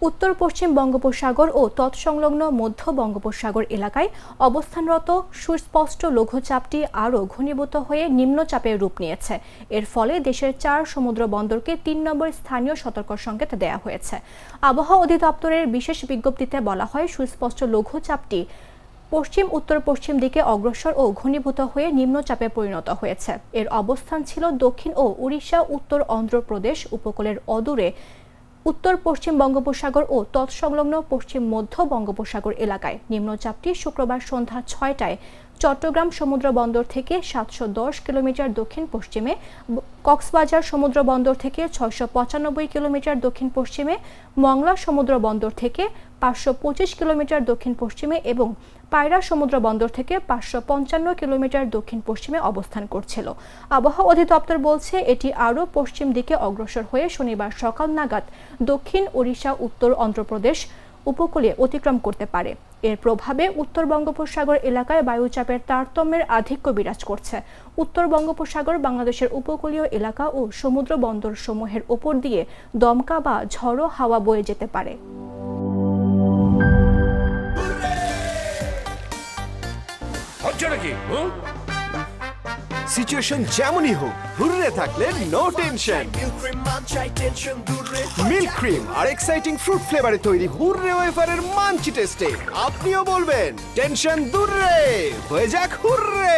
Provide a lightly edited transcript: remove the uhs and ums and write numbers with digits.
উত্তর পশ্চিম বঙ্গোপসাগর ও তৎসংলগ্ন মধ্য বঙ্গোপসাগর এলাকায় অবস্থানরত সুস্পষ্ট লঘুচাপটি আরও ঘনীভূত হয়ে নিম্নচাপের রূপ নিয়েছে। এর ফলে দেশের 4 সমুদ্র বন্দরকে 3 নম্বর স্থানীয় সতর্ক সংকেত দেওয়া হয়েছে। আবহাওয়া অধিদপ্তরের বিশেষ বিজ্ঞপ্তিতে বলা হয়, সুস্পষ্ট লঘুচাপটি পশ্চিম উত্তর পশ্চিম দিকে অগ্রসর ও ঘনীভূত হয়ে নিম্নচাপে পরিণত হয়েছে। এর অবস্থান ছিল দক্ষিণ ও উড়িষ্যা উত্তর অন্ধ্রপ্রদেশ উপকূলের অদূরে উত্তর পশ্চিম বঙ্গোপসাগর ও তৎসংলগ্ন পশ্চিম মধ্য বঙ্গোপসাগর এলাকায়। নিম্নচাপটি শুক্রবার সন্ধ্যা 6টায় চট্টগ্রাম সমুদ্র বন্দর থেকে 710 কিলোমিটার দক্ষিণ পশ্চিমে, কক্সবাজার সমুদ্র বন্দর থেকে 695 কিলোমিটার দক্ষিণ পশ্চিমে, মংলা সমুদ্র বন্দর থেকে 525 কিলোমিটার দক্ষিণ পশ্চিমে এবং পায়রা সমুদ্র বন্দর থেকে 555 কিলোমিটার দক্ষিণ পশ্চিমে অবস্থান করছিল। আবহাওয়া অধিদপ্তর বলছে, এটি আরও পশ্চিম দিকে অগ্রসর হয়ে শনিবার সকাল নাগাদ দক্ষিণ ওড়িশা উত্তর অন্ধ্রপ্রদেশ উপকূলে অতিক্রম করতে পারে। এর প্রভাবে উত্তর বঙ্গোপসাগর এলাকায় বায়ুচাপের তারতম্যের আধিক্য বিরাজ করছে। উত্তর বঙ্গোপসাগর বাংলাদেশের উপকূলীয় এলাকা ও সমুদ্র বন্দর সমূহের ওপর দিয়ে দমকা বা ঝড়ো হাওয়া বয়ে যেতে পারে। সিচুয়েশন যেমনই হোক, হুররে থাকলে নো টেনশন। মিল্ক ক্রিম আর এক্সাইটিং ফ্রুট ফ্লেভারে তৈরি হুররে ওয়েফারের মাঞ্চি টেস্টে আপনিও বলবেন টেনশন দূর রে, হয়ে যাক হুররে।